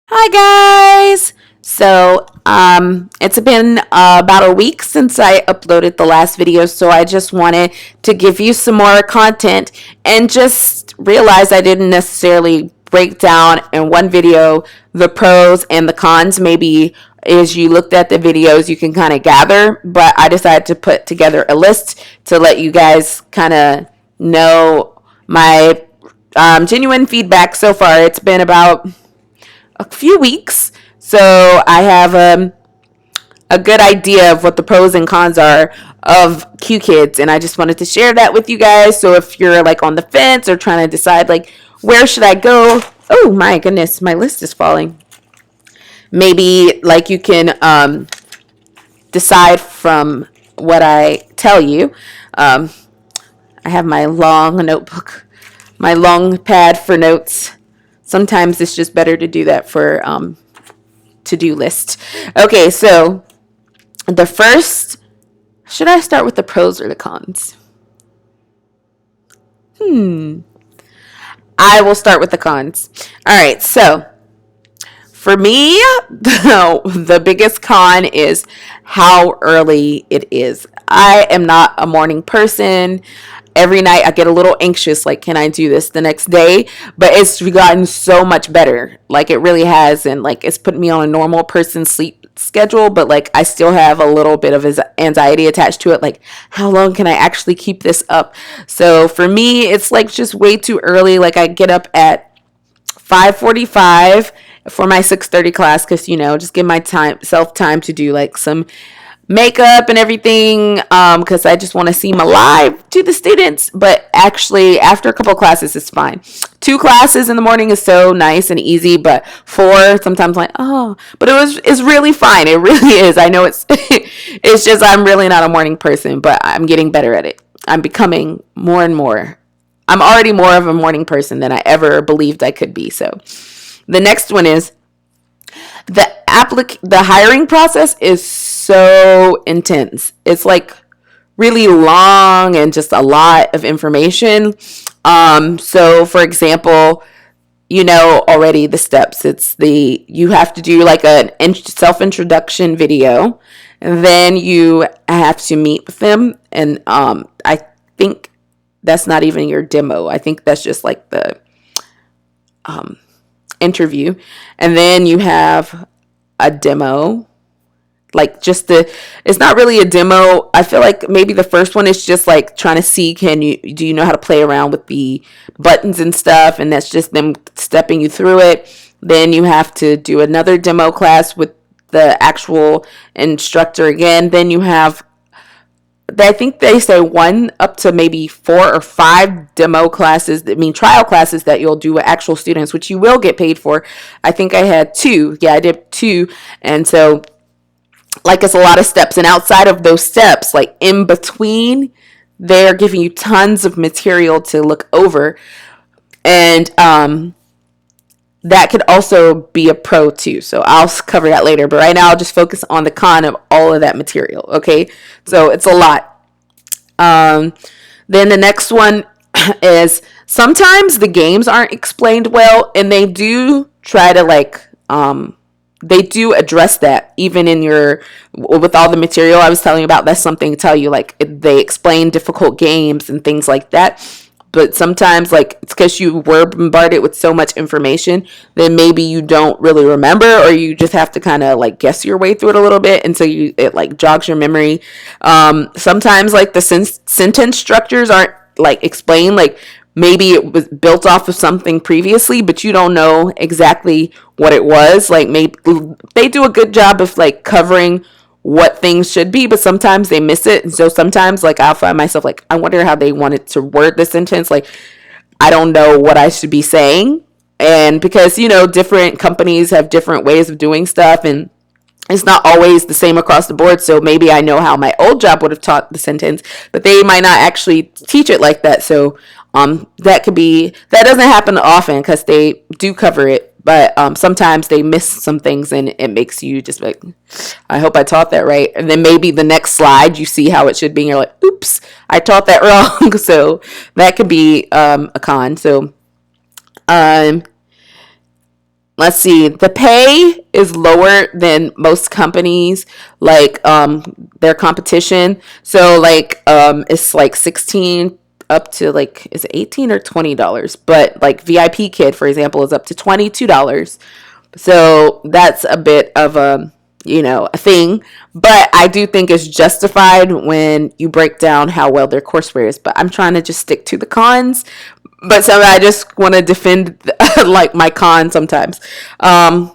Hi guys. It's been about a week since I uploaded the last video, so I just wanted to give you some more content and just realized I didn't necessarily break down in one video the pros and the cons. Maybe as you looked at the videos, you can kind of gather, but I decided to put together a list to let you guys kind of know my genuine feedback so far. It's been about a few weeks. So I have a good idea of what the pros and cons are of Qkids, and I just wanted to share that with you guys. So if you're like on the fence or trying to decide like where should I go, oh my goodness, my list is falling. Maybe like you can decide from what I tell you. Um, I have my long notebook, my long pad for notes. Sometimes it's just better to do that for to-do list. Okay, so the first, should I start with the pros or the cons? I will start with the cons. All right, so for me, the biggest con is how early it is. I am not a morning person. Every night I get a little anxious, like, can I do this the next day? But it's gotten so much better. Like, it really has. And, like, it's put me on a normal person sleep schedule, but, like, I still have a little bit of anxiety attached to it. Like, how long can I actually keep this up? So for me, it's, like, just way too early. Like, I get up at 5:45 for my 6:30 class because just give my time to do like some makeup and everything because I just want to seem alive to the students. But actually after a couple classes it's fine. Two classes in the morning is so nice and easy, but four sometimes like, oh, but it's really fine. It really is. I know it's it's just I'm really not a morning person, but I'm getting better at it. I'm becoming more and more. I'm already more of a morning person than I ever believed I could be. So the next one is the hiring process is so intense. It's like really long and just a lot of information. So for example, already the steps. You have to do like a self introduction video, and then you have to meet with them. And I think that's not even your demo. I think that's just like the interview. And then you have a demo. Like it's not really a demo. I feel like maybe the first one is just like trying to see, do you know how to play around with the buttons and stuff? And that's just them stepping you through it. Then you have to do another demo class with the actual instructor again. Then you have, I think they say one up to maybe 4 or 5 demo classes. I mean, trial classes that you'll do with actual students, which you will get paid for. I think I had 2. Yeah, I did 2. And so, like, it's a lot of steps. And outside of those steps, like in between, they're giving you tons of material to look over. And that could also be a pro too. So I'll cover that later. But right now, I'll just focus on the con of all of that material. Okay. So it's a lot. Then the next one is sometimes the games aren't explained well, and they do try to they do address that even in with all the material I was telling you about. That's something to tell you, like they explain difficult games and things like that. But sometimes, like, it's because you were bombarded with so much information, then maybe you don't really remember, or you just have to kind of like guess your way through it a little bit, and so it like jogs your memory. Sometimes like the sentence structures aren't like explained. Like maybe it was built off of something previously, but you don't know exactly what it was. Like maybe they do a good job of like covering what things should be, but sometimes they miss it. And so sometimes like I'll find myself like, I wonder how they wanted to word the sentence. Like I don't know what I should be saying. And because, different companies have different ways of doing stuff, and it's not always the same across the board. So maybe I know how my old job would have taught the sentence, but they might not actually teach it like that. So that doesn't happen often because they do cover it. But sometimes they miss some things, and it makes you just like, I hope I taught that right. And then maybe the next slide you see how it should be, and you're like, oops, I taught that wrong. So that could be a con. So, um, and then the next one is sometimes the games aren't explained well, and they do address that even in your with all the material I was telling you about. That's something to tell you, like, if you want to see how it should be, and you're like, oops, I taught that wrong. So that could be a con. So, um, and then the next one is sometimes the games aren't explained well, and they do address that even in your let's see, the pay is lower than most companies, like their competition. So like it's like 16 up to like, is it 18 or $20? But like VIP kid, for example, is up to $22. So that's a bit of a thing. But I do think it's justified when you break down how well their courseware is. But I'm trying to just stick to the cons. But so I just want to defend like my con sometimes. And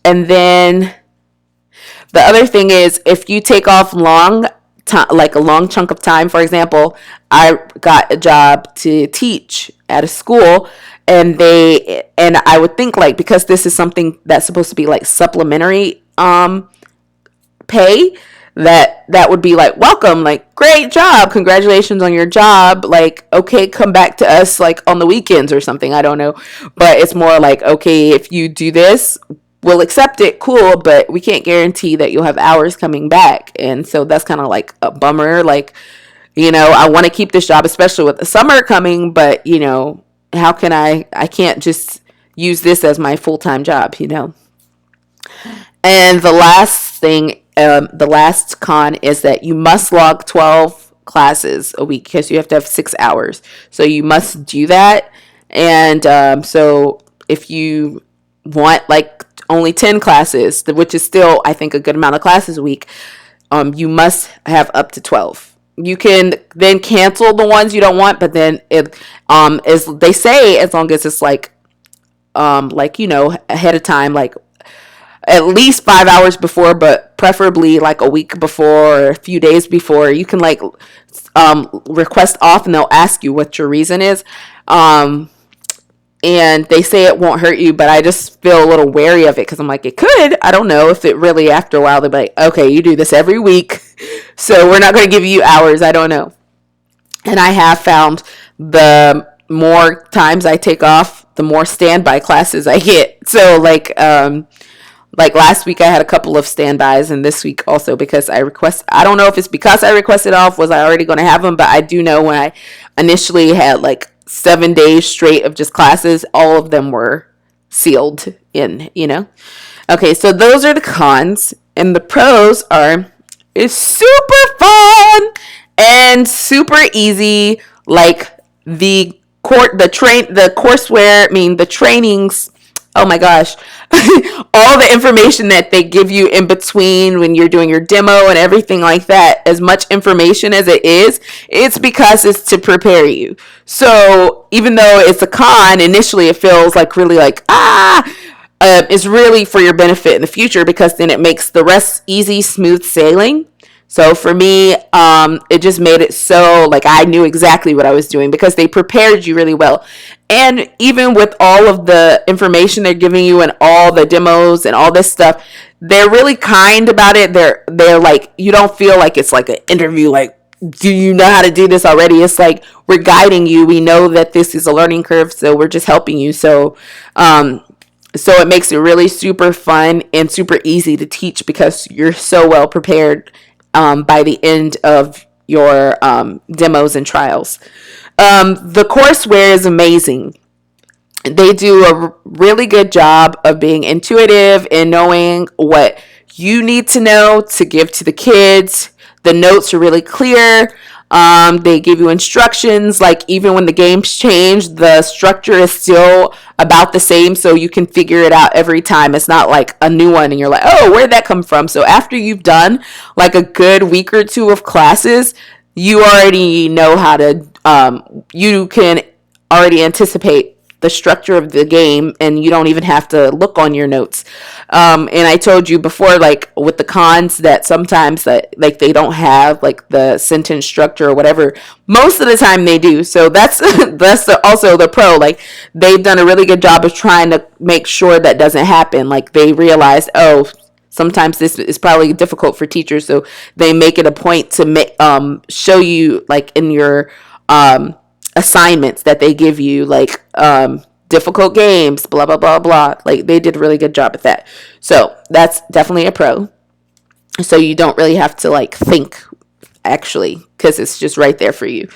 then the other thing is, if you take off like a long chunk of time, for example, I got a job to teach at a school, and I would think, like, because this is something that's supposed to be like supplementary pay, that would be like, welcome, like, great job, congratulations on your job, like, okay, come back to us like on the weekends or something, I don't know. But it's more like, okay, if you do this, we'll accept it, cool, but we can't guarantee that you'll have hours coming back. And so that's kind of like a bummer. Like, I want to keep this job, especially with the summer coming, but how can I can't just use this as my full-time job. And the last thing, the last con is that you must log 12 classes a week, because you have to have 6 hours. So you must do that. And so if you want like only 10 classes, which is still, I think, a good amount of classes a week, you must have up to 12. You can then cancel the ones you don't want, but then it is, they say, as long as it's like ahead of time, like at least 5 hours before, but preferably like a week before or a few days before, you can like request off, and they'll ask you what your reason is. And they say it won't hurt you, but I just feel a little wary of it, because I'm like, it could. I don't know if it really, after a while, they'll be like, okay, you do this every week, so we're not going to give you hours. I don't know. And I have found the more times I take off, the more standby classes I get. So like last week I had a couple of standbys, and this week also, because I don't know if it's because I requested off, was I already going to have them, but I do know when I initially had like 7 days straight of just classes, all of them were sealed in. Okay, so those are the cons, and the pros are, it's super fun and super easy. Like the courseware, I mean the trainings, oh my gosh, all the information that they give you in between when you're doing your demo and everything like that, as much information as it is, it's because it's to prepare you. So even though it's a con, initially it feels like really like, it's really for your benefit in the future, because then it makes the rest easy, smooth sailing. So for me, it just made it so like I knew exactly what I was doing, because they prepared you really well. And even with all of the information they're giving you and all the demos and all this stuff, they're really kind about it. They're like, you don't feel like it's like an interview, like, do you know how to do this already? It's like, we're guiding you. We know that this is a learning curve, so we're just helping you. So it makes it really super fun and super easy to teach, because you're so well prepared by the end of your demos and trials. The courseware is amazing. They do a really good job of being intuitive and knowing what you need to know to give to the kids. The notes are really clear. They give you instructions. Like, even when the games change, the structure is still about the same, so you can figure it out every time. It's not like a new one and you're like, oh, where'd that come from? So after you've done like a good week or two of classes, you already know how to, you can already anticipate the structure of the game, and you don't even have to look on your notes. And I told you before, like with the cons, that sometimes that like they don't have like the sentence structure or whatever. Most of the time they do. So that's also the pro. Like, they've done a really good job of trying to make sure that doesn't happen. Like, they realized, oh, sometimes this is probably difficult for teachers, so they make it a point to show you, like in your assignments that they give you, like difficult games, blah blah blah blah. Like, they did a really good job at that. So that's definitely a pro. So you don't really have to like think, actually, because it's just right there for you.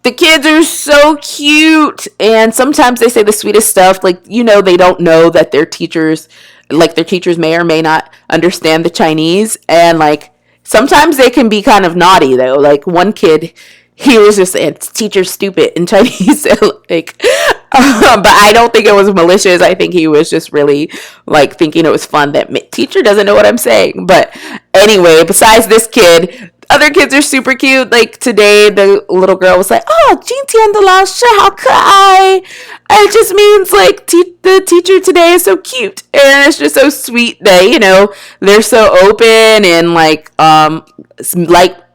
The kids are so cute, and sometimes they say the sweetest stuff. Like, they don't know that their teachers may or may not understand the Chinese, and like sometimes they can be kind of naughty though. Like one kid, he was just saying "teacher's stupid" in Chinese, like, but I don't think it was malicious. I think he was just really like thinking it was fun that teacher doesn't know what I'm saying. But anyway, besides this kid, other kids are super cute. Like today, the little girl was like, "Oh, 今天的老师好可爱." And it just means like the teacher today is so cute, and it's just so sweet that they're so open and like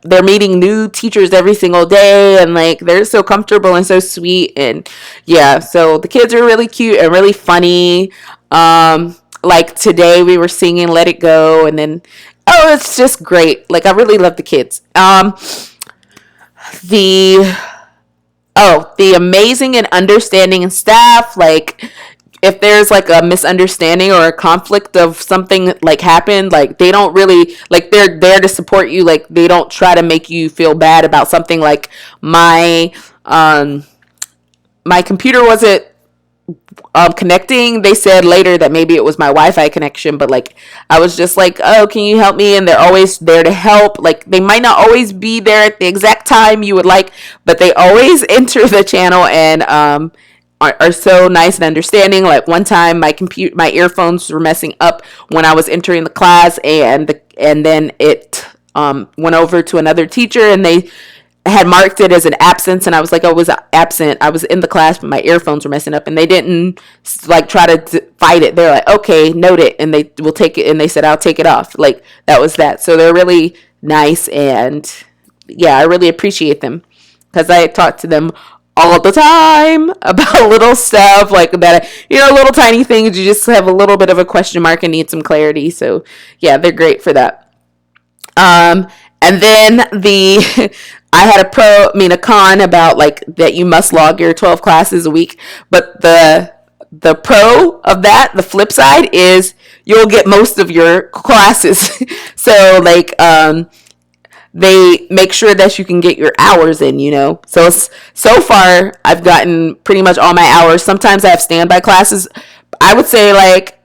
they're meeting new teachers every single day, and like they're so comfortable and so sweet. And yeah, so the kids are really cute and really funny. Like today we were singing "Let It Go," and then it's just great. Like I really love the kids. The amazing and understanding staff. Like if there's like a misunderstanding or a conflict of something like happened, like they don't really, like, they're there to support you. Like they don't try to make you feel bad about something. Like my computer wasn't connecting. They said later that maybe it was my Wi-Fi connection, but like I was just like, "Oh, can you help me?" And they're always there to help. Like they might not always be there at the exact time you would like, but they always enter the channel and are so nice and understanding. Like one time my earphones were messing up when I was entering the class, and then it went over to another teacher, and they had marked it as an absence, and I was like, "I was absent. I was in the class, but my earphones were messing up." And they didn't like try to fight it. They're like, "Okay, note it," and they will take it. And they said, "I'll take it off." Like that was that. So they're really nice, and yeah, I really appreciate them because I talk to them all the time about little stuff like that. Little tiny things. You just have a little bit of a question mark and need some clarity. So yeah, they're great for that. And then I had a con about like that you must log your 12 classes a week, but the pro of that, the flip side is you'll get most of your classes. So like they make sure that you can get your hours in, so far I've gotten pretty much all my hours. Sometimes I have standby classes. I would say like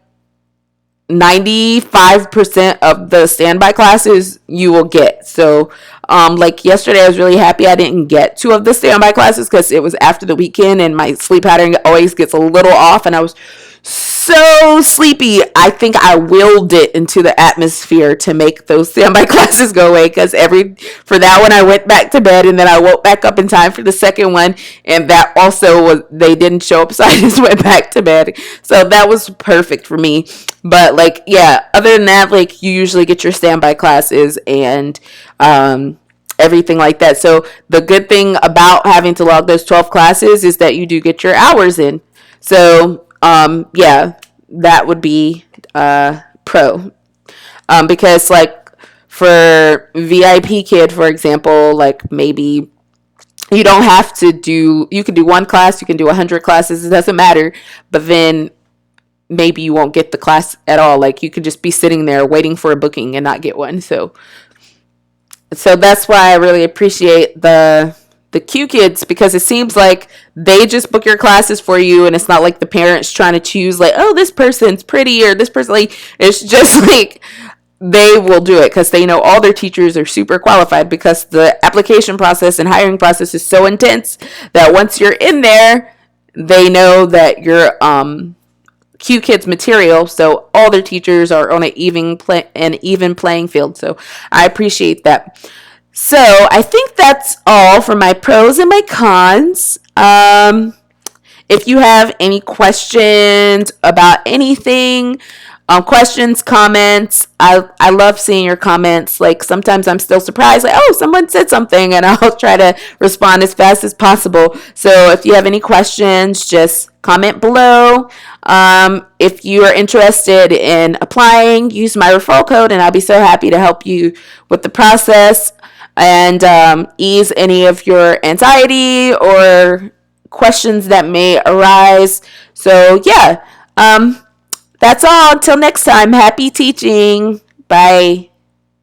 95% of the standby classes you will get. So like yesterday I was really happy I didn't get 2 of the standby classes because it was after the weekend and my sleep pattern always gets a little off, and I was so sleepy. I think I willed it into the atmosphere to make those standby classes go away, because for that one I went back to bed, and then I woke back up in time for the second one, and that also was, they didn't show up, so I just went back to bed. So that was perfect for me. But like, yeah, other than that, like you usually get your standby classes and everything like that. So the good thing about having to log those 12 classes is that you do get your hours in. So yeah, that would be pro. Because like for VIP kid, for example, like maybe you don't have to you can do 1 class, you can do 100 classes, it doesn't matter. But then maybe you won't get the class at all. Like you could just be sitting there waiting for a booking and not get one. So that's why I really appreciate the Qkids, because it seems like they just book your classes for you, and it's not like the parents trying to choose like, "Oh, this person's pretty," or "This person," like it's just like they will do it because they know all their teachers are super qualified, because the application process and hiring process is so intense that once you're in there, they know that you're Qkids material, so all their teachers are on an even playing field. So I appreciate that. So I think that's all for my pros and my cons. If you have any questions about anything, questions, comments, I love seeing your comments. Like sometimes I'm still surprised, like, "Oh, someone said something," and I'll try to respond as fast as possible. So if you have any questions, just comment below. If you are interested in applying, use my referral code, and I'll be so happy to help you with the process and ease any of your anxiety or questions that may arise. So yeah, that's all. Until next time, happy teaching. Bye.